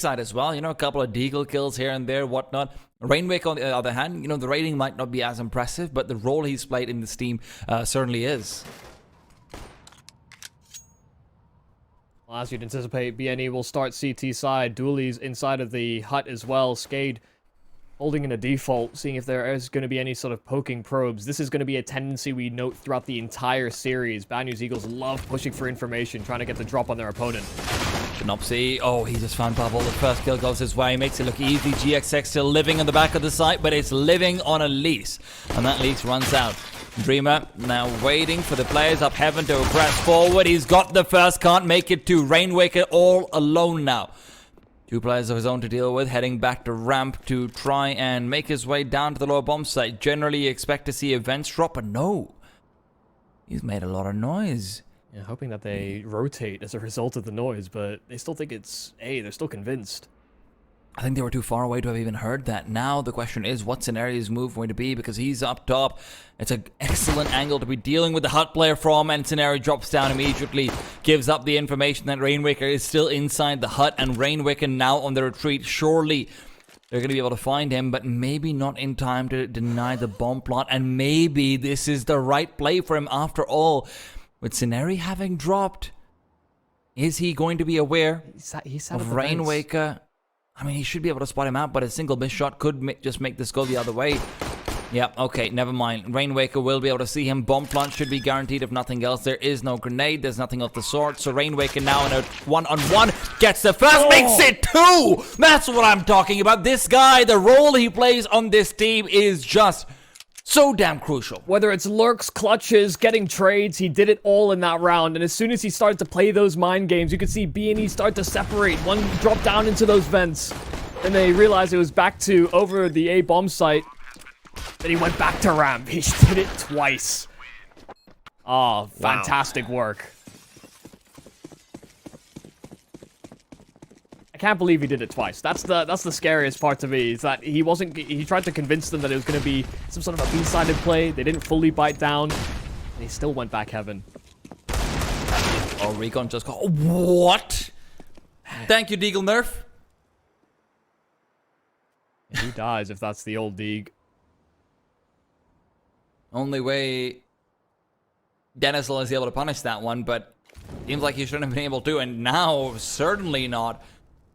side as well. You know, a couple of deagle kills here and there, whatnot. Rainwake, on the other hand, you know, the rating might not be as impressive, but the role he's played in this team certainly is. Well, as you'd anticipate, BNE will start CT side. Dooley's inside of the hut as well. Skade holding in a default, seeing if there is going to be any sort of poking probes. This is going to be a tendency we note throughout the entire series. Bad News Eagles love pushing for information, trying to get the drop on their opponent. Shinopsy, oh, he just found Pavel. The first kill goes his way, makes it look easy. GXX still living in the back of the site, but it's living on a lease, and that lease runs out. Dreamer now waiting for the players up heaven to press forward. He's got the first, can't make it to Rainwaker all alone now. Two players of his own to deal with, heading back to ramp to try and make his way down to the lower bomb site. Generally, you expect to see events drop, but no. He's made a lot of noise. Yeah, hoping that they rotate as a result of the noise, but they still think it's A. They're still convinced. I think they were too far away to have even heard that. Now the question is, what's Scenario's move going to be? Because he's up top. It's an excellent angle to be dealing with the hut player from, and Scenario drops down immediately, gives up the information that Rainwaker is still inside the hut, and Rainwaker now on the retreat. Surely they're going to be able to find him, but maybe not in time to deny the bomb plot, and maybe this is the right play for him after all. With Scenario having dropped, is he going to be aware of Rainwaker? I mean, he should be able to spot him out, but a single miss shot could just make this go the other way. Yep, okay, never mind. Rainwaker will be able to see him. Bomb plant should be guaranteed if nothing else. There is no grenade. There's nothing of the sort. So Rainwaker now in a one-on-one gets the first, makes it two! That's what I'm talking about. This guy, the role he plays on this team is just so damn crucial. Whether it's lurks, clutches, getting trades, he did it all in that round. And as soon as he started to play those mind games, you could see BNE start to separate. One drop down into those vents. And they realized it was back to over the A bomb site. Then he went back to ramp. He did it twice. Oh, fantastic work. I can't believe he did it twice. That's the scariest part to me, is that he tried to convince them that it was going to be some sort of a B-sided play. They didn't fully bite down, and he still went back heaven. Oh, Recon just got... What? Thank you, Deagle Nerf. He dies if that's the old Deagle. Only way Dennis is able to punish that one, but seems like he shouldn't have been able to, and now certainly not.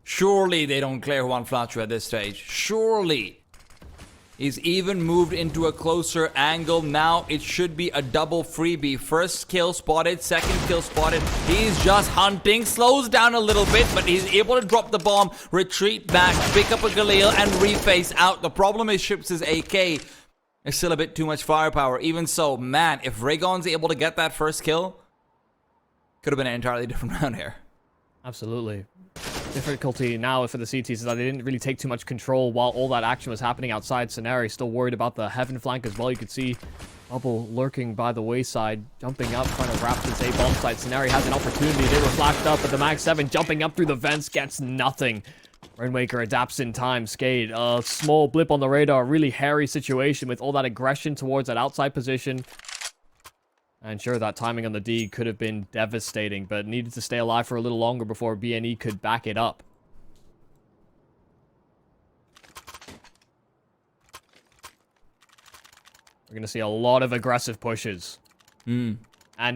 Surely they don't clear Juan Flacho at this stage. Surely. He's even moved into a closer angle. Now it should be a double freebie. First kill spotted, second kill spotted. He's just hunting, slows down a little bit, but he's able to drop the bomb, retreat back, pick up a Galil, and reface out. The problem is Ships' AK is still a bit too much firepower. Even so, man, if Raygon's able to get that first kill, could have been an entirely different round here. Absolutely. Difficulty now for the CTs is that they didn't really take too much control while all that action was happening outside. Scenario still worried about the heaven flank as well. You could see Bubble lurking by the wayside, jumping up, trying to wrap this A bomb site. Scenario has an opportunity. They were flashed up, but the Mag 7 jumping up through the vents gets nothing. Rainwaker adapts in time. Skade, a small blip on the radar. Really hairy situation with all that aggression towards that outside position. And sure, that timing on the D could have been devastating, but needed to stay alive for a little longer before BNE could back it up. We're going to see a lot of aggressive pushes. And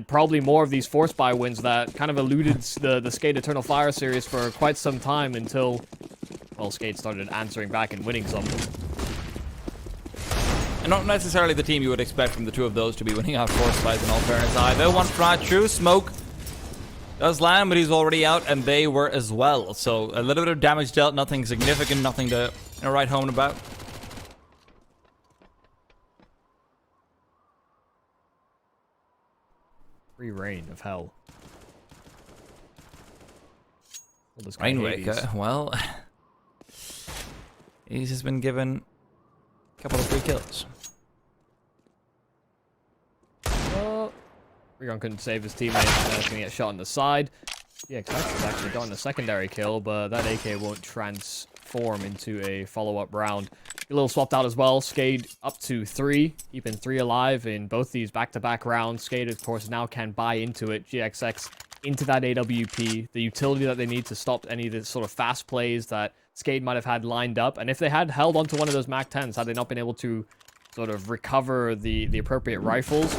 probably more of these force buy wins that kind of eluded the Skade Eternal Fire series for quite some time until, well, Skade started answering back and winning some. And not necessarily the team you would expect from the two of those to be winning out force buys in all fairness either. One Flacho, smoke does land, but he's already out, and they were as well. So a little bit of damage dealt, nothing significant, nothing to write home about. Free reign of hell. Rainwaker, well, he's just been given a couple of free kills. Regon couldn't save his teammate, going to get shot on the side. Yeah, has actually gotten a secondary kill, but that AK won't transform into a follow-up round. A little swapped out as well. Skade up to 3, keeping 3 alive in both these back-to-back rounds. Skade, of course, now can buy into it. GXX into that AWP, the utility that they need to stop any of the sort of fast plays that Skade might have had lined up. And if they had held onto one of those MAC-10s, had they not been able to sort of recover the appropriate rifles,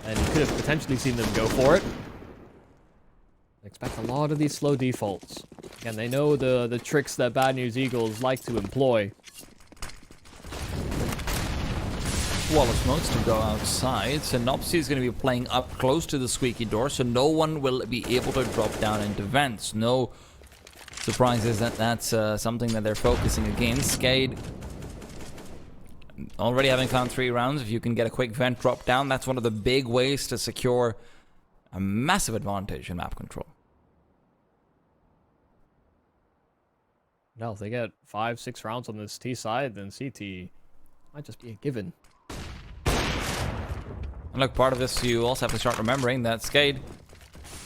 and you could have potentially seen them go for it. I expect a lot of these slow defaults. Again, they know the tricks that Bad News Eagles like to employ. Wall of smokes to go outside. Synopsy is going to be playing up close to the squeaky door, so no one will be able to drop down into vents. No surprises that that's something that they're focusing against. Skade already having found 3 rounds. If you can get a quick vent drop down, that's one of the big ways to secure a massive advantage in map control. No, if they get 5-6 rounds on this T side, then CT might just be a given. And look, part of this, you also have to start remembering that Skade,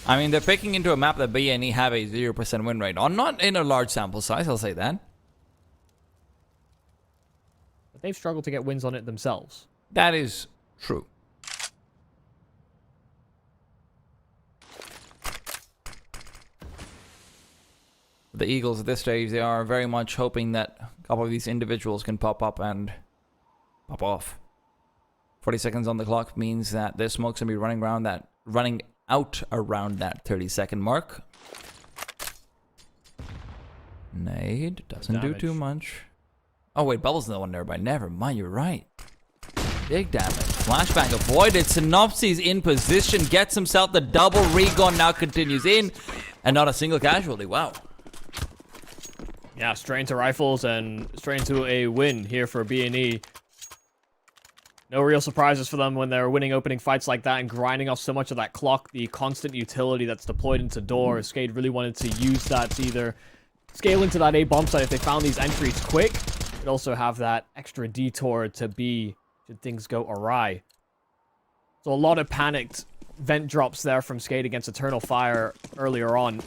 I mean, they're picking into a map that BNE have a 0% win rate on. Not in a large sample size, I'll say that. But they've struggled to get wins on it themselves. That is true. The Eagles at this stage, they are very much hoping that a couple of these individuals can pop up and pop off. 40 seconds on the clock means that this smoke's gonna be running out around that 30-second mark. Nade doesn't do too much. Oh wait, Bubble's the one nearby. Never mind, you're right. Big damage. Flashbang avoided. Synopsy's in position, gets himself the double. Recon now continues in, and not a single casualty. Wow. Yeah, straight into rifles and straight into a win here for BNE. No real surprises for them when they're winning opening fights like that and grinding off so much of that clock, the constant utility that's deployed into door. Skade really wanted to use that to either scale into that A bomb site if they found these entries quick, but also have that extra detour to be should things go awry. So a lot of panicked vent drops there from Skade against Eternal Fire earlier on.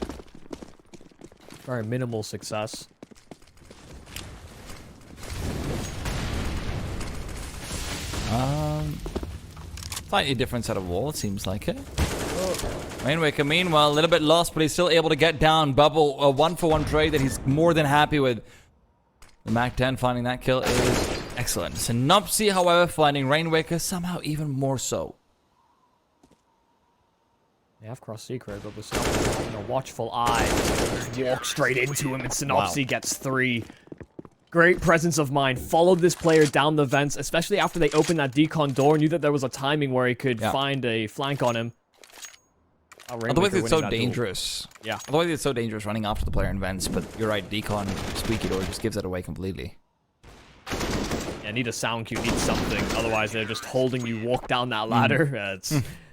Very minimal success. Slightly different set of wall, it seems like it. Rainwaker, meanwhile, a little bit lost, but he's still able to get down. Bubble, a 1-for-1 trade that he's more than happy with. The MAC-10 finding that kill is excellent. Synopsy, however, finding Rainwaker somehow even more so. They have cross secret, but with Synopsy having a watchful eye, walk straight into him, and Synopsy gets 3. Great presence of mind. Followed this player down the vents, especially after they opened that decon door. Knew that there was a timing where he could find a flank on him. Otherwise, it's so dangerous. Duel. Yeah. Otherwise, it's so dangerous running after the player in vents, but you're right, decon squeaky door just gives it away completely. Yeah, need a sound cue, need something. Otherwise, they're just holding you walk down that ladder.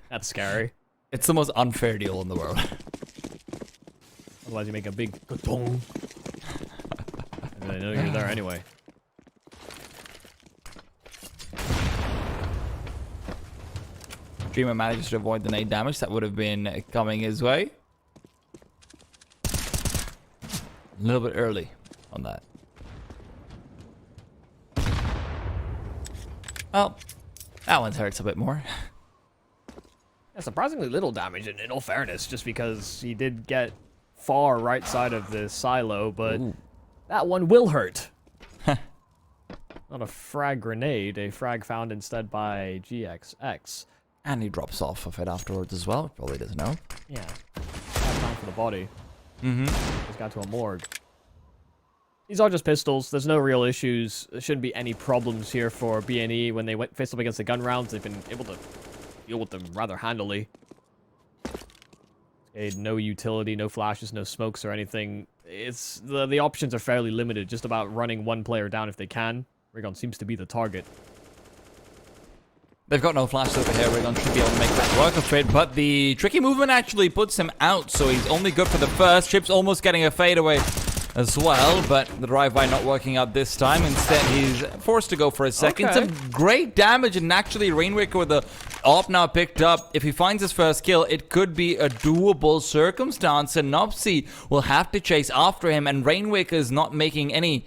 That's scary. It's the most unfair deal in the world. Otherwise, you make a big ka-tong. And they know you're there anyway. Dreamer manages to avoid the nade damage that would have been coming his way. A little bit early on that. Well, that one hurts a bit more. Yeah, surprisingly little damage in all fairness, just because he did get far right side of the silo, but that one will hurt. Not a frag grenade, a frag found instead by GXX. And he drops off of it afterwards as well. Probably doesn't know. Yeah. Time for the body. Just got to a morgue. These are just pistols. There's no real issues. There shouldn't be any problems here for BNE. When they faced up against the gun rounds, they've been able to deal with them rather handily. No utility, no flashes, no smokes or anything. It's the options are fairly limited. Just about running one player down if they can. Rigon seems to be the target. They've got no flashes over here. Rigon should be able to make that work of it, but the tricky movement actually puts him out, so he's only good for the first. Chip's almost getting a fadeaway as well, but the drive-by not working out this time. Instead, he's forced to go for a second. Okay. Some great damage, and actually Rainwaker with the AWP now picked up. If he finds his first kill, it could be a doable circumstance. Synopsy will have to chase after him, and Rainwaker is not making any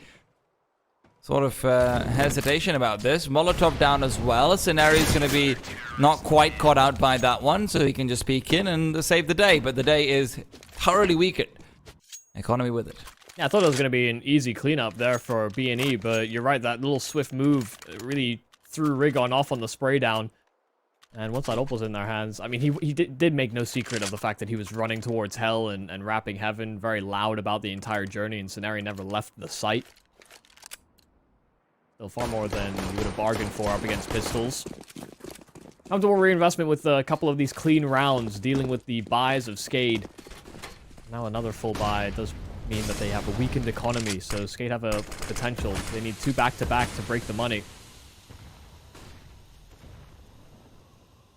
sort of hesitation about this. Molotov down as well. Scenario's going to be not quite caught out by that one, so he can just peek in and save the day. But the day is thoroughly weakened. Economy with it. Yeah, I thought it was going to be an easy cleanup there for B&E, but you're right, that little swift move really threw Rigon off on the spray down. And once that ult was in their hands, I mean, he did make no secret of the fact that he was running towards Hell and rapping Heaven, very loud about the entire journey, and Scenario never left the site. Still far more than you would have bargained for up against pistols. Comfortable reinvestment with a couple of these clean rounds, dealing with the buys of Skade. Now another full buy does mean that they have a weakened economy, so Skade have a potential. They need 2 back-to-back to break the money.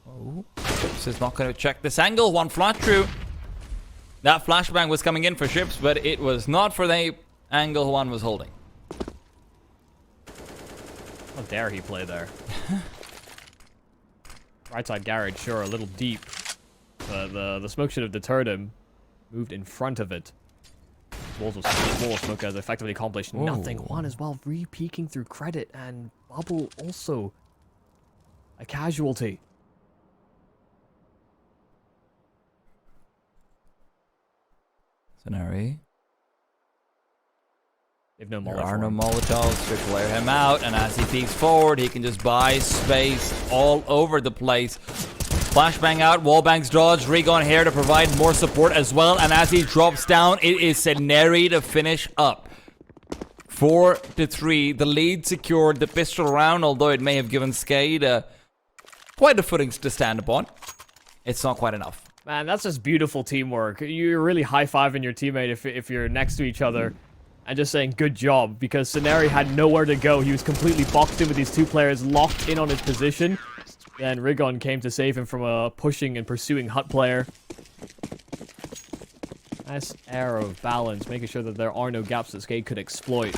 Oh, Ships is not going to check this angle. One flash through. That flashbang was coming in for Ships, but it was not for the angle one was holding. How dare he play there? Right side garage, sure, a little deep. But the smoke should have deterred him. Moved in front of it. Wall of smoke has effectively accomplished nothing. One as well, re-peeking through credit, and Bubble also a casualty. Scenario. They've no There are no Molotovs to clear him out, and as he peeks forward, he can just buy space all over the place. Flashbang out, wallbangs dodge, Rigon here to provide more support as well, and as he drops down, it is Scenari to finish up. 4-3, the lead secured, the pistol round, although it may have given Skade quite a footing to stand upon. It's not quite enough. Man, that's just beautiful teamwork. You're really high-fiving your teammate if you're next to each other. And just saying, good job, because Scenari had nowhere to go. He was completely boxed in with these 2 players locked in on his position. Then Rigon came to save him from a pushing and pursuing Hut player. Nice air of balance, making sure that there are no gaps that Skade could exploit.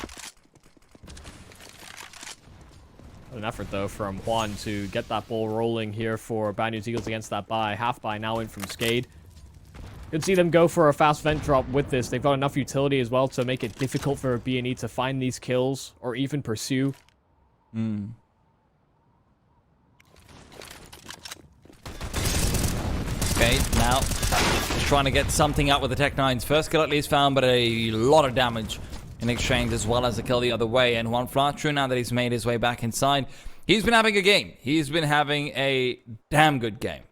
What an effort, though, from Juan to get that ball rolling here for Bad News Eagles against that buy. Half buy now in from Skade. Could see them go for a fast vent drop with this. They've got enough utility as well to make it difficult for B&E to find these kills or even pursue. Okay, now just trying to get something out with the Tech-9's first kill at least found, but a lot of damage in exchange as well as a kill the other way. And one flash through now that he's made his way back inside. He's been having a game. He's been having a damn good game.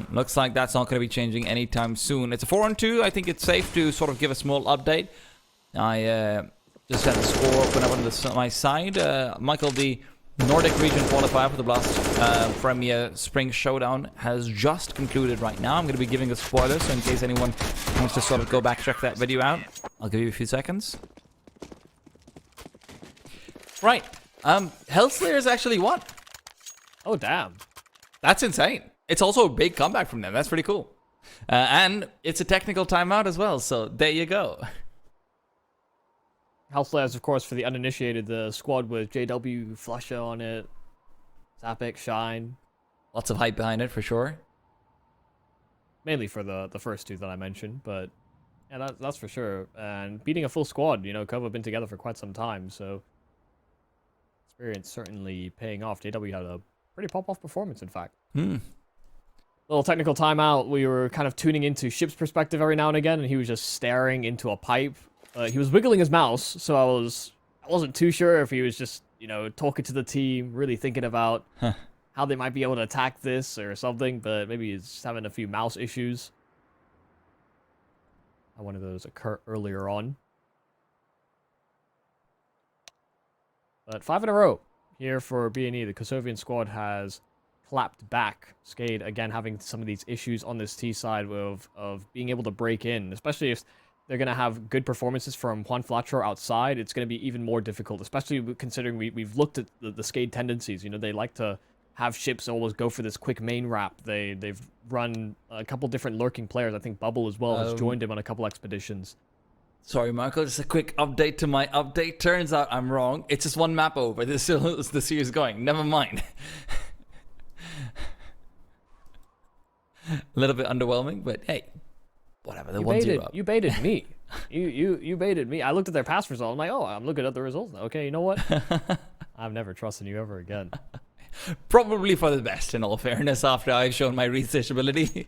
Looks like that's not going to be changing anytime soon. It's a 4-on-2. I think it's safe to sort of give a small update. I just had the score open up on my side. Michael, the Nordic region qualifier for the Blast Premier Spring Showdown has just concluded right now. I'm going to be giving a spoiler, so in case anyone wants to sort of go back, check that video out, I'll give you a few seconds. Right. Hellslayers actually won. Oh, damn. That's insane. It's also a big comeback from them. That's pretty cool. And it's a technical timeout as well, so there you go. Hellslayers, of course, for the uninitiated, the squad with JW, Flusha on it, Zapik, Shine. Lots of hype behind it, for sure. Mainly for the first 2 that I mentioned, but yeah, that's for sure. And beating a full squad, you know, Cove have been together for quite some time, so experience certainly paying off. JW had a pretty pop-off performance, in fact. Little technical timeout. We were kind of tuning into Ship's perspective every now and again, and he was just staring into a pipe. He was wiggling his mouse, so I wasn't too sure if he was just, you know, talking to the team, really thinking about how they might be able to attack this or something, but maybe he's just having a few mouse issues. Had one of those occur earlier on. But 5 in a row here for B&E. The Kosovian squad has clapped back. Skade, again, having some of these issues on this T side of being able to break in, especially if they're going to have good performances from Juan Flatro outside. It's going to be even more difficult, especially considering we've looked at the Skade tendencies. You know, they like to have Ships always go for this quick main wrap. They've run a couple different lurking players. I think Bubble as well has joined him on a couple expeditions. Sorry, Marco, just a quick update to my update. Turns out I'm wrong. It's just one map over. This still is the series going. Never mind. A little bit underwhelming, but hey, whatever. The 1-0 up. You baited me. You baited me. I looked at their past result. I'm like, oh, I'm looking at the results now. Okay, you know what? I've never trusted you ever again. Probably for the best, in all fairness, after I've shown my research ability.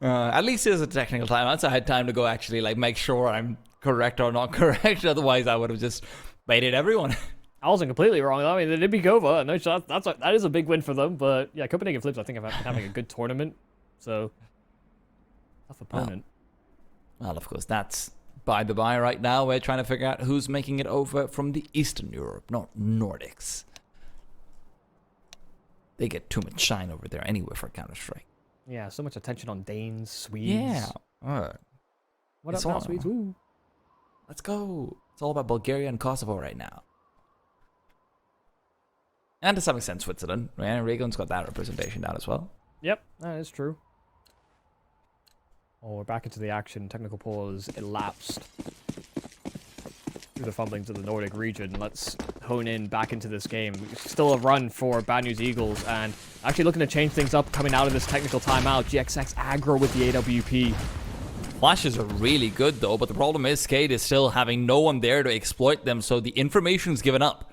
At least there's a technical timeout, so I had time to go actually like make sure I'm correct or not correct. Otherwise, I would have just baited everyone. I wasn't completely wrong. I mean, they did beat Gova. No shot. That is a big win for them. But yeah, Copenhagen Flips, I think, have been having a good tournament. So tough opponent. Well, of course, that's by the by right now. We're trying to figure out who's making it over from the Eastern Europe, not Nordics. They get too much shine over there anyway for Counter-Strike. Yeah, so much attention on Danes, Swedes. Yeah. What up now, Swedes? Woo. Let's go. It's all about Bulgaria and Kosovo right now. And to some extent, Switzerland. And Regon's got that representation down as well. Yep, that is true. Oh, we're back into the action. Technical pause elapsed. Through the fumblings of the Nordic region. Let's hone in back into this game. Still a run for Bad News Eagles, and actually looking to change things up coming out of this technical timeout. GXX aggro with the AWP. Flashes are really good though, but the problem is Skade is still having no one there to exploit them, so the information's given up.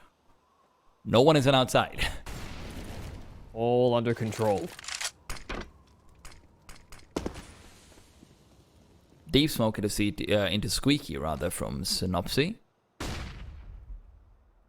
No one is outside. All under control. Deep smoke into Squeaky, rather, from Synopsy.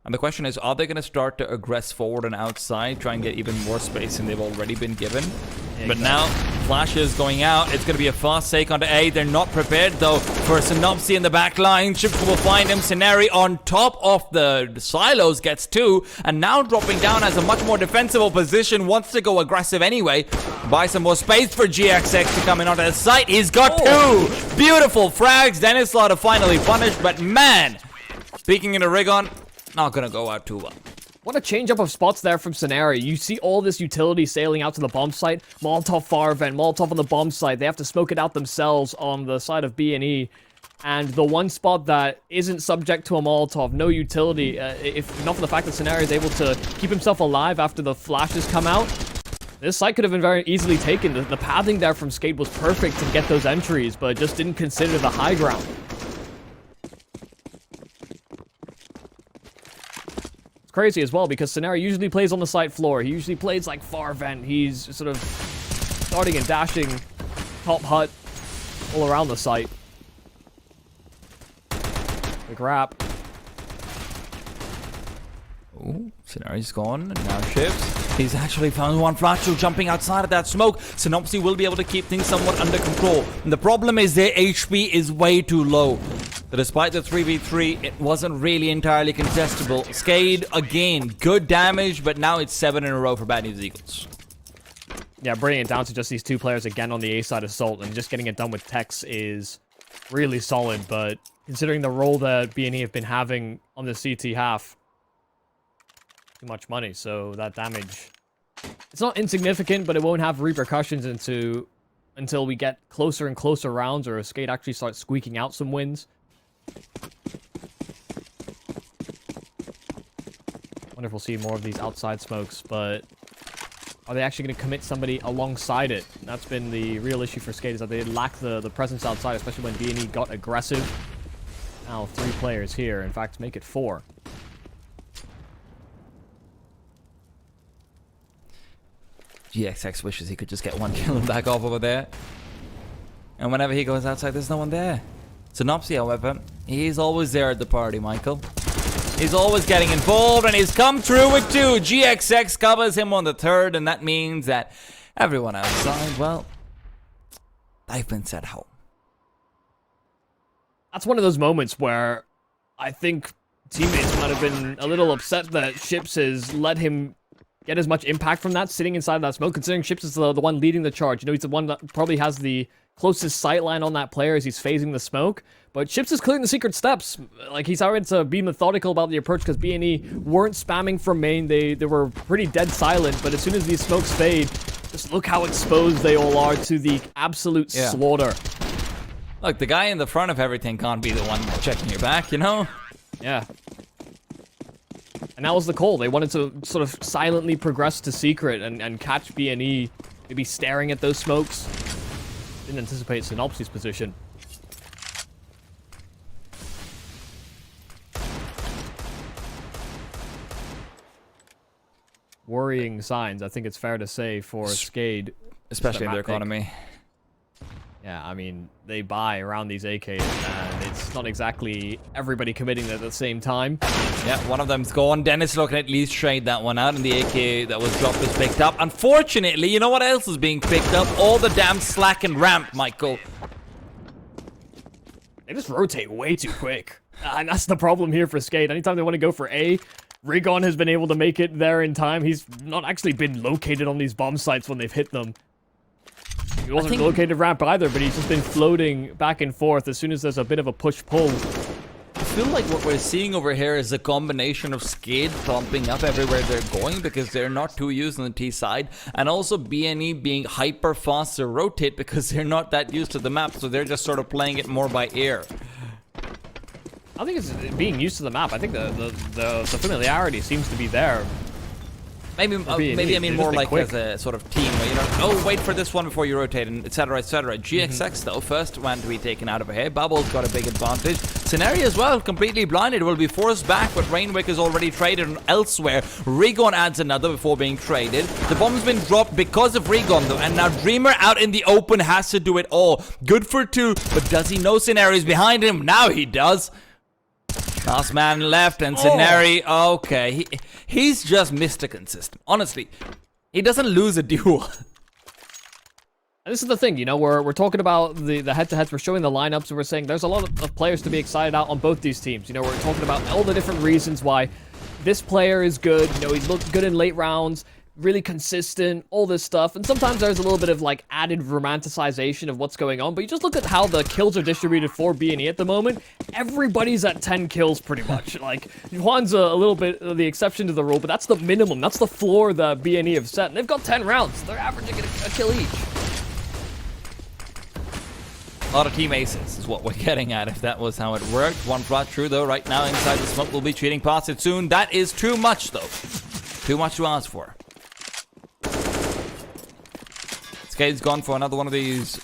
And the question is, are they going to start to aggress forward and outside, try and get even more space than they've already been given? Exactly. But now, Flash is going out. It's going to be a fast take onto A. They're not prepared, though, for Synopsy in the back line. Shift will find him. Scenari on top of the silos gets 2. And now dropping down has a much more defensible position. Wants to go aggressive anyway. Buy some more space for GXX to come in onto the site. He's got 2. Beautiful frags. Dennis Slaughter finally punished. But man, speaking into Rigon, not going to go out too well. What a change up of spots there from Scenari. You see all this utility sailing out to the bomb site. Molotov far vent, Molotov on the bomb site. They have to smoke it out themselves on the side of B&E. And the one spot that isn't subject to a Molotov, no utility, if not for the fact that Scenari is able to keep himself alive after the flashes come out, this site could have been very easily taken. The pathing there from Skade was perfect to get those entries, but just didn't consider the high ground. Crazy as well, because Scenari usually plays on the site floor. He usually plays like far vent. He's sort of starting and dashing top hut all around the site. Big wrap. Oh, Scenari's gone, and now shifts. He's actually found one flash jumping outside of that smoke. Synopsy will be able to keep things somewhat under control. And the problem is their HP is way too low. But despite the 3v3, it wasn't really entirely contestable. Skade, again, good damage, but now it's 7 in a row for Bad News Eagles. Yeah, bringing it down to just these 2 players again on the A side Assault, and just getting it done with Tex is really solid, but considering the role that B&E have been having on the CT half, too much money, so that damage, it's not insignificant, but it won't have repercussions until we get closer and closer rounds, or Skade actually starts squeaking out some wins. Wonder if we'll see more of these outside smokes, but are they actually going to commit somebody alongside it? That's been the real issue for Skade, is that they lack the presence outside, especially when B&E got aggressive. Now 3 players here, in fact, make it 4. GXX wishes he could just get one kill and back off over there. And whenever he goes outside, there's no one there. Synopsy, however, he's always there at the party, Michael. He's always getting involved, and he's come through with 2. GXX covers him on the 3rd, and that means that everyone outside, well, they've been sent home. That's one of those moments where I think teammates might have been a little upset that Ships has let him get as much impact from that, sitting inside that smoke, considering Ships is the one leading the charge. You know, he's the one that probably has the closest sight line on that player as he's phasing the smoke. But Ships is clearing the secret steps. Like, he's having to be methodical about the approach, because B&E weren't spamming from main. They were pretty dead silent, but as soon as these smokes fade, just look how exposed they all are to the absolute slaughter. Look, the guy in the front of everything can't be the one checking your back, you know? Yeah. And that was the call. They wanted to sort of silently progress to secret and catch B&E maybe staring at those smokes. Didn't anticipate Synopsy's position. Worrying signs, I think it's fair to say, for Skade. Especially in their economy. Yeah, I mean, they buy around these AKs, and it's not exactly everybody committing at the same time. Yeah, one of them's gone. Dennis looking at least trade that one out, and the AK that was dropped is picked up. Unfortunately, you know what else is being picked up? All the damn slack and ramp, Michael. They just rotate way too quick. And that's the problem here for Skade. Anytime they want to go for A, Rigon has been able to make it there in time. He's not actually been located on these bomb sites when they've hit them. He wasn't located ramp either, but he's just been floating back and forth as soon as there's a bit of a push-pull. I feel like what we're seeing over here is a combination of Skade pumping up everywhere they're going because they're not too used on the T side, and also BNE being hyper fast to rotate because they're not that used to the map, so they're just sort of playing it more by ear. I think it's being used to the map. I think the familiarity seems to be there. Maybe I mean more like as a sort of team where, you know, oh, wait for this one before you rotate, and etc, etc. GXX though, first one to be taken out of here. Bubble's got a big advantage. Scenario as well, completely blinded, will be forced back, but Rainwick is already traded elsewhere. Rigon adds another before being traded. The bomb's been dropped because of Rigon though, and now Dreamer out in the open has to do it all. Good for two, but does he know Scenario's behind him? Now he does. Last man left, and Scenari, okay, he's just Mr. Consistent. Honestly, he doesn't lose a duel. And this is the thing, you know, we're talking about the head-to-heads, we're showing the lineups, and we're saying there's a lot of players to be excited out on both these teams. You know, we're talking about all the different reasons why this player is good. You know, he's looked good in late rounds, really consistent, all this stuff. And sometimes there's a little bit of, like, added romanticization of what's going on. But you just look at how the kills are distributed for BNE at the moment. Everybody's at 10 kills, pretty much. Like, Juan's a little bit the exception to the rule, but that's the minimum. That's the floor that BNE have set. And they've got 10 rounds. They're averaging a kill each. A lot of team aces is what we're getting at, if that was how it worked. One flat true, though, right now inside the smoke. We'll be cheating past it soon. That is too much, though. Too much to ask for. Skade's gone for another one of these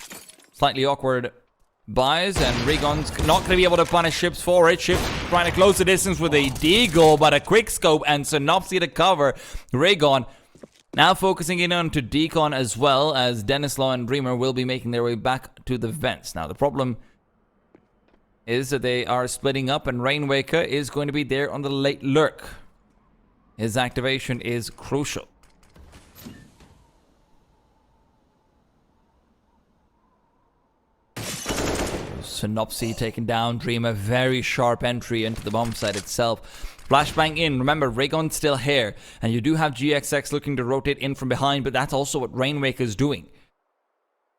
slightly awkward buys, and Rigon's not going to be able to punish Ships for it. Ships trying to close the distance with a deagle, but a quick scope and Synopsy to cover. Rigon now focusing in on to Decon as well, as Denislaw and Dreamer will be making their way back to the vents. Now the problem is that they are splitting up, and Rainwaker is going to be there on the late lurk. His activation is crucial. Synopsy taken down. Dreamer, very sharp entry into the bomb site itself. Flashbang in. Remember, Rigon's still here, and you do have GXX looking to rotate in from behind, but that's also what Rainwaker is doing.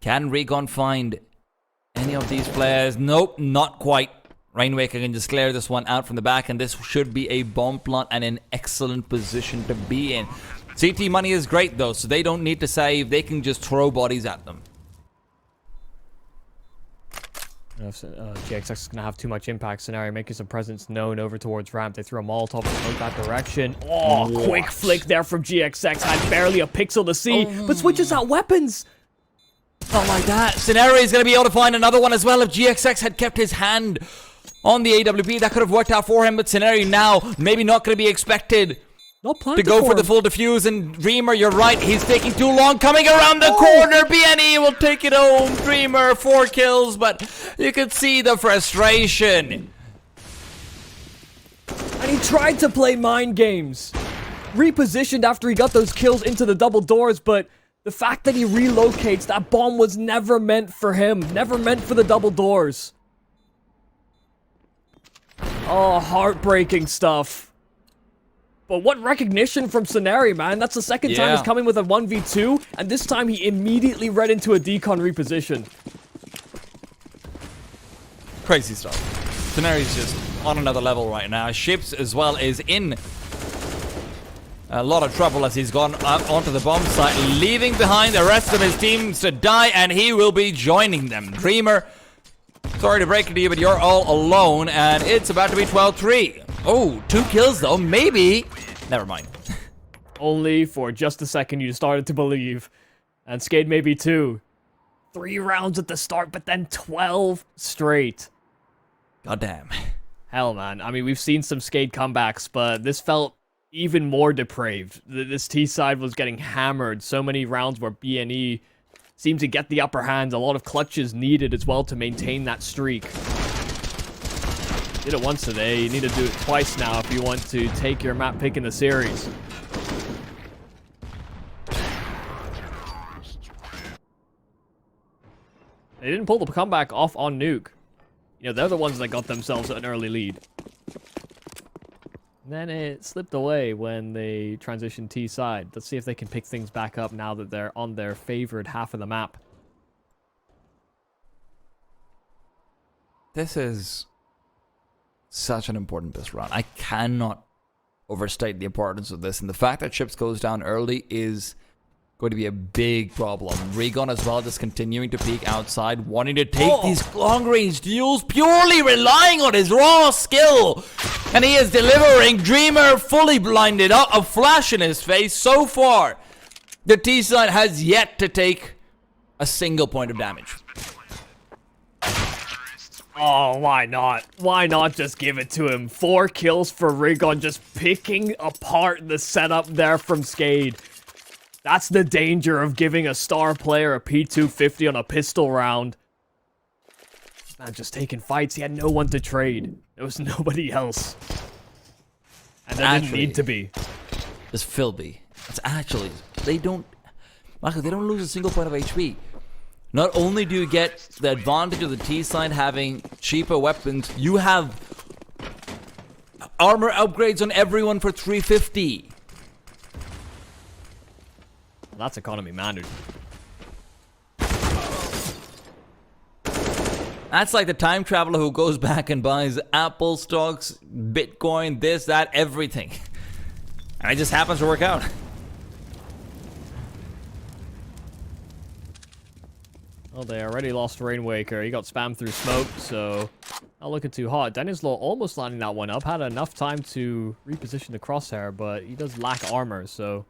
Can Rigon find any of these players? Nope, not quite. Rainwaker can just clear this one out from the back, and this should be a bomb plant and an excellent position to be in. CT money is great though, so they don't need to save. They can just throw bodies at them. GXX is going to have too much impact. Scenario making some presence known over towards ramp. They threw a Molotov in that direction. Oh, what? Quick flick there from GXX. Had barely a pixel to see, but switches out weapons. Not like that. Scenario is going to be able to find another one as well. If GXX had kept his hand on the AWP, that could have worked out for him, but Scenario now maybe not going to be expected to go for the full defuse, and Dreamer, you're right, he's taking too long, coming around the corner. BNE will take it home. Dreamer, 4 kills, but you could see the frustration. And he tried to play mind games. Repositioned after he got those kills into the double doors, but the fact that he relocates, that bomb was never meant for him. Never meant for the double doors. Oh, heartbreaking stuff. But what recognition from Scenario, man. That's the second time he's coming with a 1v2, and this time he immediately read into a decon reposition. Crazy stuff. Scenario's just on another level right now. Ships as well is in a lot of trouble as he's gone up onto the bomb site, leaving behind the rest of his teams to die, and he will be joining them. Dreamer, sorry to break it to you, but you're all alone, and it's about to be 12-3. Oh, 2 kills though, maybe. Never mind. Only for just a second you started to believe. And Skade maybe 2. 3 rounds at the start, but then 12 straight. Goddamn. Hell, man. I mean, we've seen some Skade comebacks, but this felt even more depraved. This T side was getting hammered. So many rounds where BNE seemed to get the upper hand. A lot of clutches needed as well to maintain that streak. Did it once today. You need to do it twice now if you want to take your map pick in the series. They didn't pull the comeback off on NUKE. You know, they're the ones that got themselves an early lead. And then it slipped away when they transitioned T side. Let's see if they can pick things back up now that they're on their favored half of the map. This is such an important best round. I cannot overstate the importance of this. And the fact that Chips goes down early is going to be a big problem. Regon as well, just continuing to peek outside, wanting to take these long-range duels, purely relying on his raw skill. And he is delivering. Dreamer fully blinded up, a flash in his face. So far, the T-side has yet to take a single point of damage. Oh, why not? Why not just give it to him? 4 kills for Regon, just picking apart the setup there from Skade. That's the danger of giving a star player a P250 on a pistol round. Man, just taking fights. He had no one to trade. There was nobody else. And there didn't need to be. It's filthy. It's actually... They don't lose a single point of HP. Not only do you get the advantage of the T-side having cheaper weapons, you have armor upgrades on everyone for 350. That's economy managed. That's like the time traveler who goes back and buys Apple stocks, Bitcoin, this, that, everything. And it just happens to work out. Well, they already lost Rainwaker. He got spammed through smoke, so not looking too hot. Denislaw almost lining that one up. Had enough time to reposition the crosshair, but he does lack armor, so...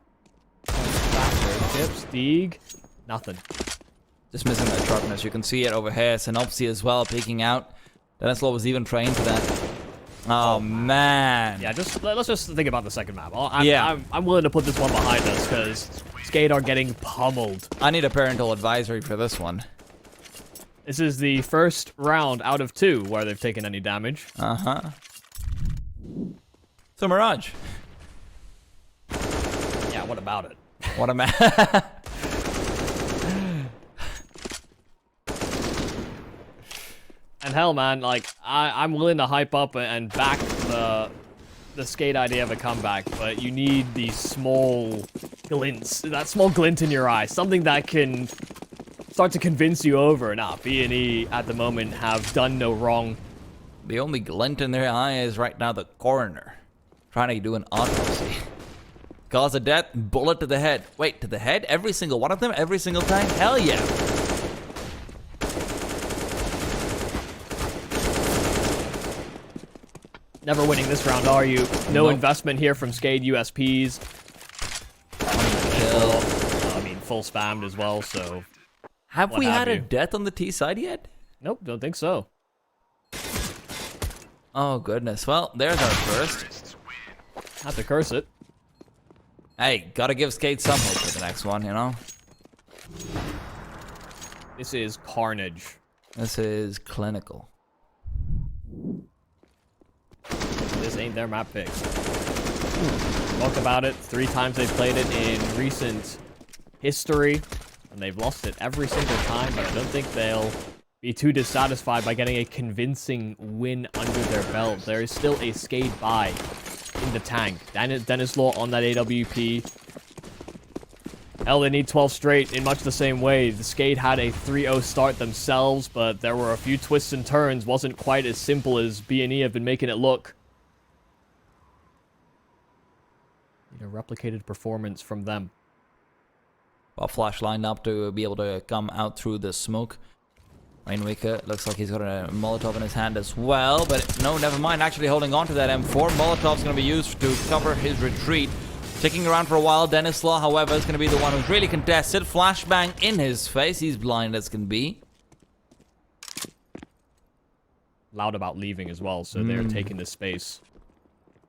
Chips, Deeg, nothing. Just missing that sharpness. You can see it over here. Synopsy as well, peeking out. Denislaw was even trained for that. Oh, man. Yeah, let's just think about the second map. I'm willing to put this one behind us, because Skade are getting pummeled. I need a parental advisory for this one. This is the first round out of 2 where they've taken any damage. Uh-huh. So, Mirage. Yeah, what about it? What a man. And hell, man, like, I'm willing to hype up and back the Skade idea of a comeback, but you need these small glints, that small glint in your eye, something that can start to convince you over. Nah, B&E at the moment have done no wrong. The only glint in their eye is right now the coroner trying to do an autopsy. Cause of death, bullet to the head. Wait, to the head? Every single one of them? Every single time? Hell yeah. Never winning this round, are you? No investment here from Skade USPs. I mean, full spammed as well, so... Have we had a death on the T side yet? Nope, don't think so. Oh, goodness. Well, there's our first. Have to curse it. Hey, gotta give Skade some hope for the next one, you know? This is carnage. This is clinical. This ain't their map pick. Talk about it. 3 times they've played it in recent history, and they've lost it every single time, but I don't think they'll be too dissatisfied by getting a convincing win under their belt. There is still a Skade buy in the tank. Denislaw on that AWP. Hell, they need 12 straight in much the same way. The Skade had a 3-0 start themselves, but there were a few twists and turns. Wasn't quite as simple as B&E have been making it look. Need a replicated performance from them. Well, Flash lined up to be able to come out through the smoke. Rainwaker looks like he's got a Molotov in his hand as well, but no, never mind. Actually holding on to that M4. Molotov's going to be used to cover his retreat. Sticking around for a while, Denislaw, however, is going to be the one who's really contested. Flashbang in his face. He's blind as can be. Loud about leaving as well, so they're taking the space.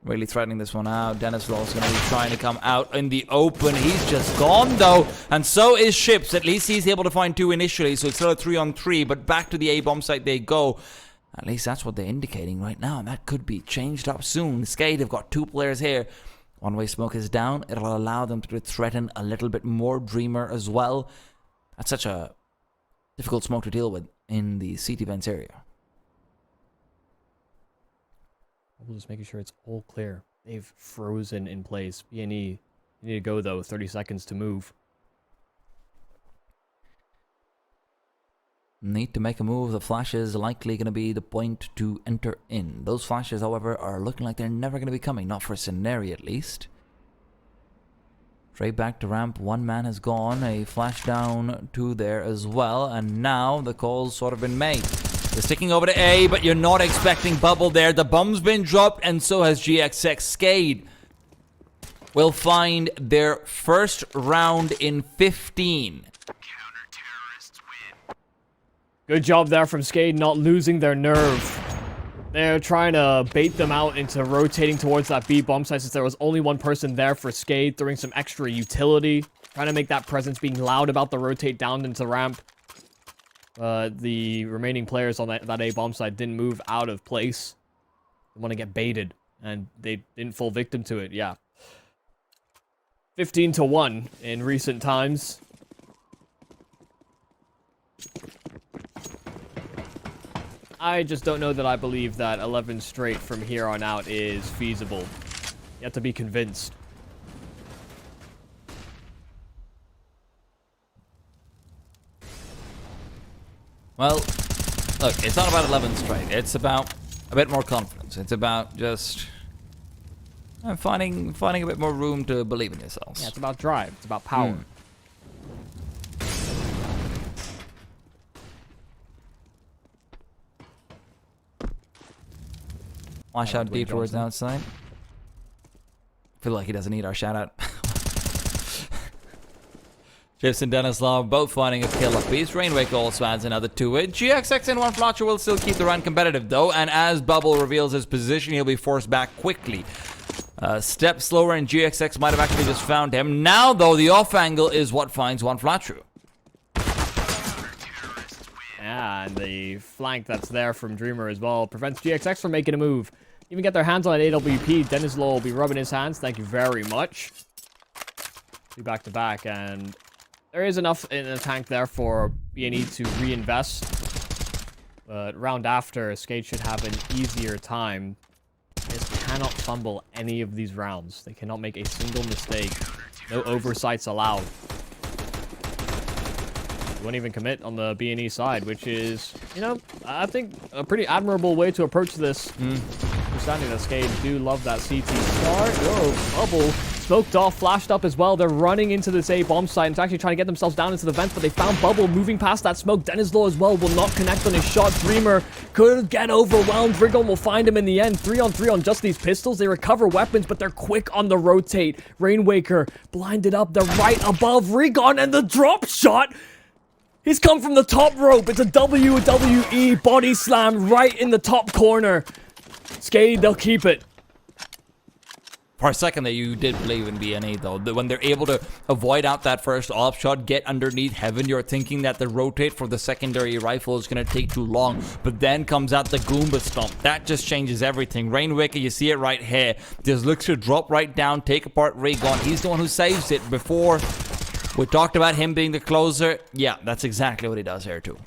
Really threatening this one out. Denislaw is going to be trying to come out in the open. He's just gone, though. And so is Ships. At least he's able to find 2 initially, so it's still a 3-on-3. But back to the A-bomb site they go. At least that's what they're indicating right now. And that could be changed up soon. Skade have got 2 players here. One-way smoke is down. It'll allow them to threaten a little bit more. Dreamer as well. That's such a difficult smoke to deal with in the CT vents area. We're just making sure it's all clear. They've frozen in place. B&E, you need to go, though. 30 seconds to move. Need to make a move. The flash is likely going to be the point to enter in. Those flashes, however, are looking like they're never going to be coming. Not for Scenario, at least. Straight back to ramp. One man has gone. A flash down 2 there as well. And now the call's sort of been made. They're sticking over to A, but you're not expecting Bubble there. The bomb's been dropped, and so has GXX. Skade will find their first round in 15. Good job there from Skade, not losing their nerve. They're trying to bait them out into rotating towards that B bomb site since there was only one person there for Skade, throwing some extra utility. Trying to make that presence, being loud about the rotate down into ramp. The remaining players on that A bomb site didn't move out of place. They want to get baited, and they didn't fall victim to it, yeah. 15-1 in recent times. I just don't know that I believe that 11 straight from here on out is feasible. You have to be convinced. Well, look, it's not about 11 straight. It's about a bit more confidence. It's about just finding a bit more room to believe in yourselves. Yeah, it's about drive. It's about power. Flash out deep towards the outside. Feel like he doesn't need our shout out. Chips and Denislaw both finding a kill apiece. Rainwake also adds another 2 hit. GXX and 1Flatcher will still keep the run competitive though, and as Bubble reveals his position, he'll be forced back quickly. Step slower, and GXX might have actually just found him. Now though, the off angle is what finds 1Flatcher. Yeah, and the flank that's there from Dreamer as well prevents GXX from making a move. Even get their hands on an AWP. Denislaw will be rubbing his hands. Thank you very much. Be back to back, and there is enough in the tank there for B&E to reinvest. But round after, Skade should have an easier time. They just cannot fumble any of these rounds. They cannot make a single mistake. No oversights allowed. Won't even commit on the B&E side, which is, you know, I think a pretty admirable way to approach this. Understanding that Skade do love that CT start. Whoa, Bubble smoked off, flashed up as well. They're running into this A bomb site and it's actually trying to get themselves down into the vents, but they found Bubble moving past that smoke. Denislaw as well will not connect on his shot. Dreamer could get overwhelmed. Rigon will find him in the end. 3-on-3 on just these pistols. They recover weapons, but they're quick on the rotate. Rainwaker blinded up. They're right above Rigon, and the drop shot. He's come from the top rope. It's a WWE body slam right in the top corner. Skade, they'll keep it. For a second there, you did believe in B&E though. When they're able to avoid out that first op shot, get underneath Heaven, you're thinking that the rotate for the secondary rifle is going to take too long. But then comes out the Goomba Stomp. That just changes everything. Rainwaker, you see it right here. Just looks to drop right down, take apart Raygon. He's the one who saves it. Before we talked about him being the closer. Yeah, that's exactly what he does here too.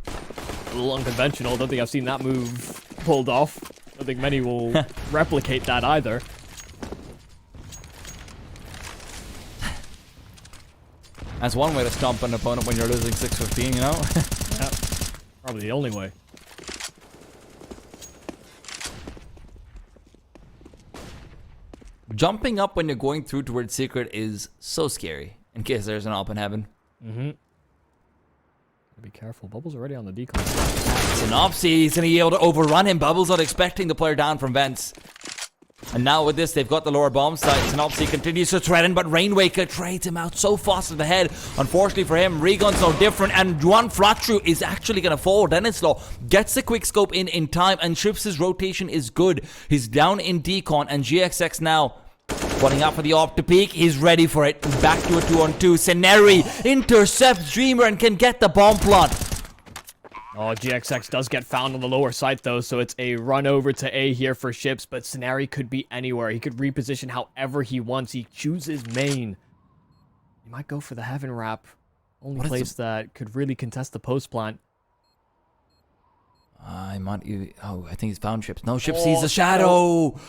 A little unconventional. Don't think I've seen that move pulled off. Don't think many will replicate that either. That's one way to stomp an opponent when you're losing 6-15, you know? Yeah, probably the only way. Jumping up when you're going through towards secret is so scary, in case there's an op in Heaven. Be careful. Bubble's already on the decline. It's an opsy. He's going to be able to overrun him. Bubble's not expecting the player down from vents. And now with this, they've got the lower bomb sites, and obviously continues to threaten, but Rainwaker trades him out so fast to the head. Unfortunately for him, Regon's no different, and one flat through is actually going to fall. Denislaw gets the quick scope in time, and Ships' rotation is good. He's down in Decon, and GXX now running out for the op to peak. He's ready for it. Back to a 2-on-2. Ceneri intercepts Dreamer and can get the bomb plant. Oh, GXX does get found on the lower site, though, so it's a run over to A here for Ships, but Ceneri could be anywhere. He could reposition however he wants. He chooses main. He might go for the Heaven Wrap. Only place that could really contest the post plant. I think he's found Ships. No, Ships sees the shadow.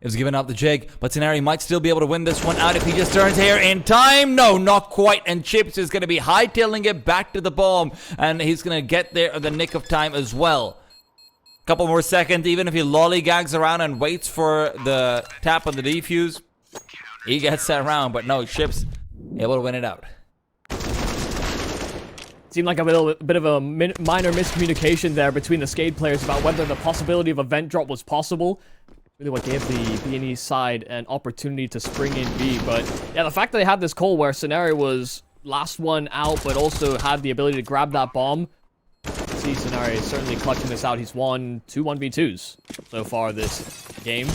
It was giving up the jig, but Ceneri might still be able to win this one out if he just turns here in time. No, not quite. And Chips is going to be hightailing it back to the bomb, and he's going to get there in the nick of time as well. Couple more seconds, even if he lollygags around and waits for the tap on the defuse, he gets that round. But no, Chips able to win it out. Seemed like a bit of a minor miscommunication there between the Skade players about whether the possibility of a vent drop was possible. Really what gave the B&E side an opportunity to spring in B. But yeah, the fact that they had this call where Ceneri was last one out, but also had the ability to grab that bomb. See Ceneri is certainly clutching this out. He's won 2 1v2s so far this game.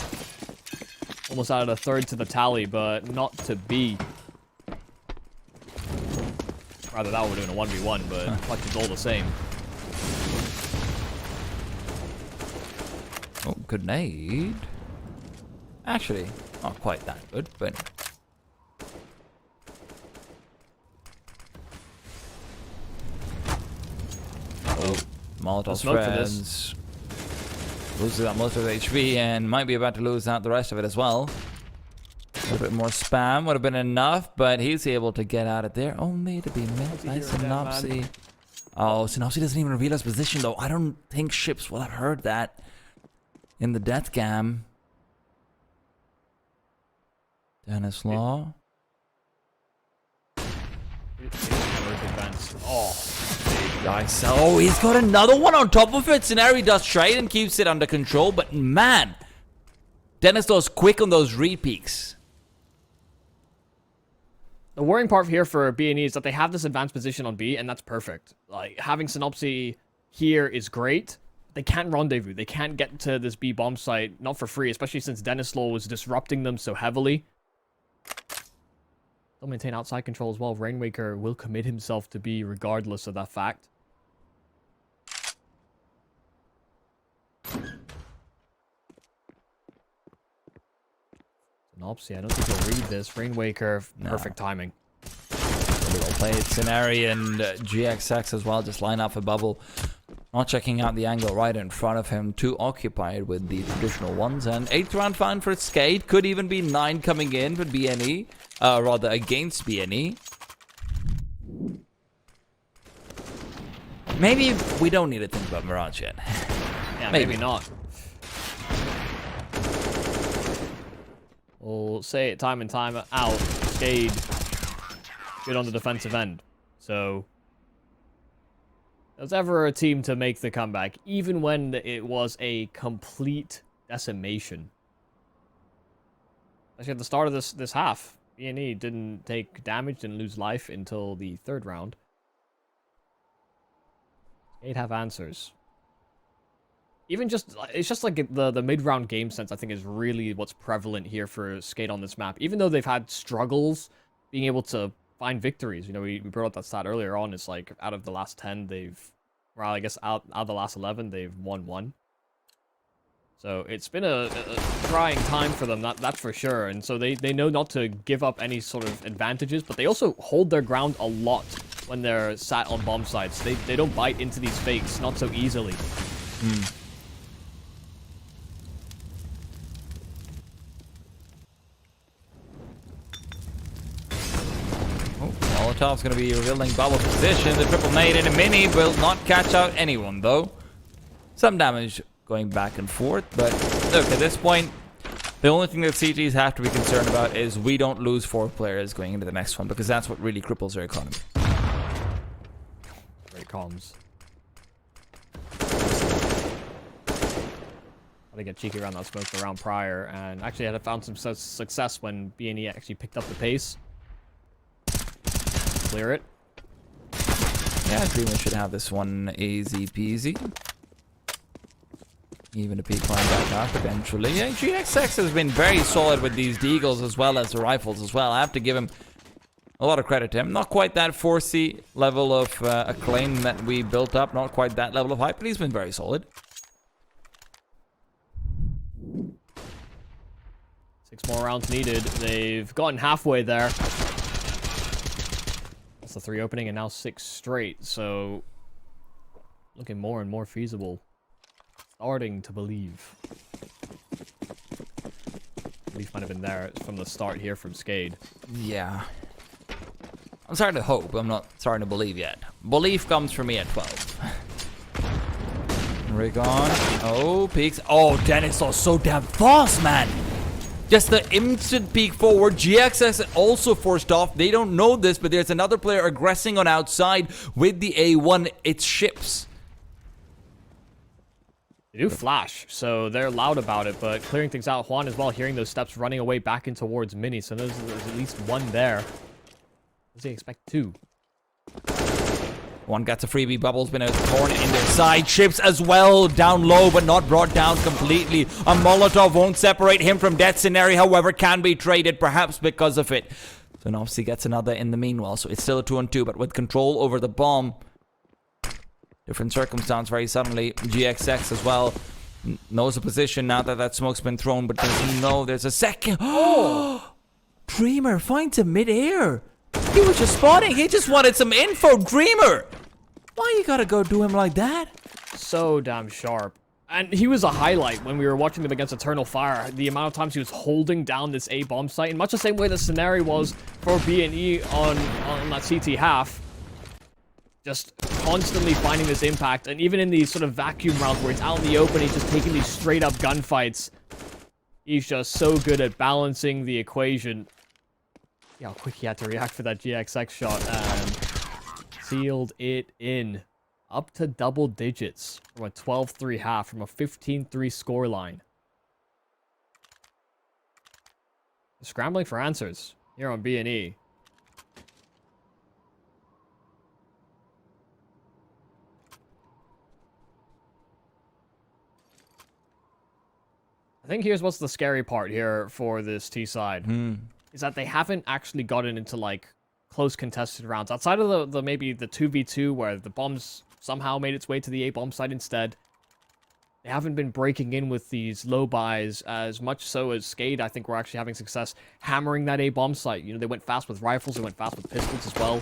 Almost added a third to the tally, but not to be. Rather, that would have been a 1v1, but clutch is all the same. Oh, good nade. Actually, not quite that good, but... Oh, Molotov's friends. Loses out most of his HP and might be about to lose out the rest of it as well. A little bit more spam would have been enough, but he's able to get out of there. Only to be missed by Synopsy. Oh, Synopsy doesn't even reveal his position though. I don't think Ships will have heard that in the death cam. Denislaw. Yikes. Oh, he's got another one on top of it. Ceneri does trade and keeps it under control, but man, Denislaw's quick on those repeaks. The worrying part here for B&E is that they have this advanced position on B, and that's perfect. Like, having Synopsy here is great. They can't rendezvous. They can't get to this B bomb site, not for free, especially since Denislaw was disrupting them so heavily. They'll maintain outside control as well. Rainwaker will commit himself to B regardless of that fact. Synopsy, I don't think he'll read this. Rainwaker, perfect timing. Well played. Ceneri and GXX as well just line up for bubble. Not checking out the angle right in front of him. Too occupied with the traditional ones. And 8th round found for Skade. Could even be 9 coming in for BNE. Rather, against BNE. Maybe we don't need to think about Mirage yet. Yeah, maybe not. We'll say it time and time out. Skade good on the defensive end. So there's ever a team to make the comeback, even when it was a complete decimation. Actually, at the start of this half, B&E didn't take damage, didn't lose life until the 3rd round. They'd have answers. Even just, it's just like the mid-round game sense, I think, is really what's prevalent here for Skade on this map. Even though they've had struggles being able to find victories. You know, we brought up that stat earlier on. It's like, out of the last 10, well, I guess out of the last 11, they've won 1. So it's been a trying time for them, that's for sure. And so they know not to give up any sort of advantages, but they also hold their ground a lot when they're sat on bomb sites. They don't bite into these fakes, not so easily. Molotov's going to be revealing bubble position. The triple nade in a mini will not catch out anyone, though. Some damage going back and forth, but look, at this point, the only thing that CGs have to be concerned about is we don't lose 4 players going into the next one, because that's what really cripples their economy. Great comms. to get cheeky around that smoke the round prior, and actually had found some success when B&E actually picked up the pace. Clear it. Yeah, Dreamer should have this one easy peasy. Even a peek flying back up eventually. Yeah, GXX has been very solid with these deagles as well as the rifles as well. I have to give him a lot of credit to him. Not quite that 4C level of acclaim that we built up. Not quite that level of hype, but he's been very solid. 6 more rounds needed. They've gotten halfway there. That's the 3 opening and now 6 straight. So looking more and more feasible. Starting to believe. Belief might have been there from the start here from Skade. Yeah. I'm starting to hope. I'm not starting to believe yet. Belief comes for me at 12. Recon. Oh, peeks. Oh, Dennis is so damn fast, man. Just the instant peek forward. GXS also forced off. They don't know this, but there's another player aggressing on outside with the A1. It's ships. They do flash, so they're loud about it, but clearing things out. Juan as well, hearing those steps running away back in towards Mini, so there's at least 1 there. Does he expect 2? One gets a freebie. Bubbles been a thorn in their side. Ships as well, down low, but not brought down completely. A Molotov won't separate him from Death Scenario, however, can be traded, perhaps because of it. So Nopsy gets another in the meanwhile, so it's still a 2-on-2, but with control over the bomb. Different circumstance very suddenly. GXX as well knows the position now that that smoke's been thrown, but does he know there's a second? Oh! Dreamer finds him mid-air. He was just spotting. He just wanted some info. Dreamer! Why you gotta go do him like that? So damn sharp. And he was a highlight when we were watching them against Eternal Fire. The amount of times he was holding down this A bomb site, in much the same way the scenario was for B&E on that CT half. Just constantly finding this impact, and even in these sort of vacuum rounds where he's out in the open, he's just taking these straight up gunfights. He's just so good at balancing the equation. See how quick he had to react for that GXX shot, and sealed it in. Up to double digits from a 12-3 half, from a 15-3 scoreline. Scrambling for answers here on B&E. I think here's what's the scary part here for this T side. Is that they haven't actually gotten into, like, close contested rounds. Outside of the maybe the 2v2 where the bombs somehow made its way to the A-bomb site instead. They haven't been breaking in with these low buys as much so as Skade, I think, were actually having success hammering that A-bomb site. You know, they went fast with rifles, they went fast with pistols as well.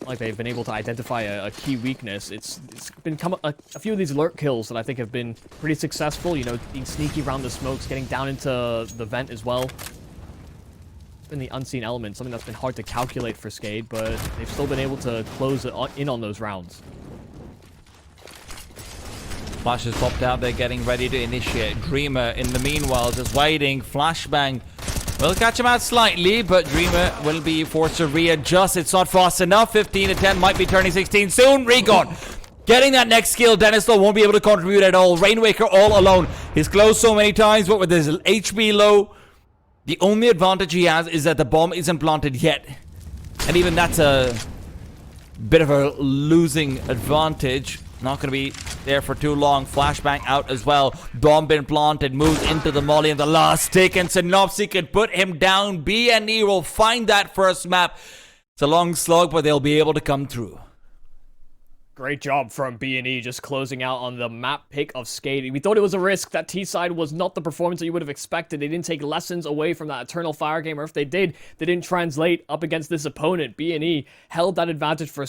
Like they've been able to identify a key weakness. It's become a few of these alert kills that I think have been pretty successful. You know, being sneaky around the smokes, getting down into the vent as well. It's been the unseen element, something that's been hard to calculate for Skade, but they've still been able to close it in on those rounds. Flash has popped out. They're getting ready to initiate. Dreamer, in the meanwhile, just waiting. Flashbang will catch him out slightly, but Dreamer will be forced to readjust. It's not fast enough. 15 to 10 might be turning 16 soon. Recon getting that next kill. Dennis though won't be able to contribute at all. Rainwaker all alone. He's closed so many times, but with his HP low, the only advantage he has is that the bomb isn't planted yet. And even that's a bit of a losing advantage. Not going to be there for too long. Flashbang out as well. Bomb been planted. Moves into the molly. And the last tick. And Synopsy can put him down. B&E will find that first map. It's a long slog, but they'll be able to come through. Great job from B&E just closing out on the map pick of Skade. We thought it was a risk. That T-side was not the performance that you would have expected. They didn't take lessons away from that Eternal Fire game, or if they did, they didn't translate up against this opponent. B&E held that advantage for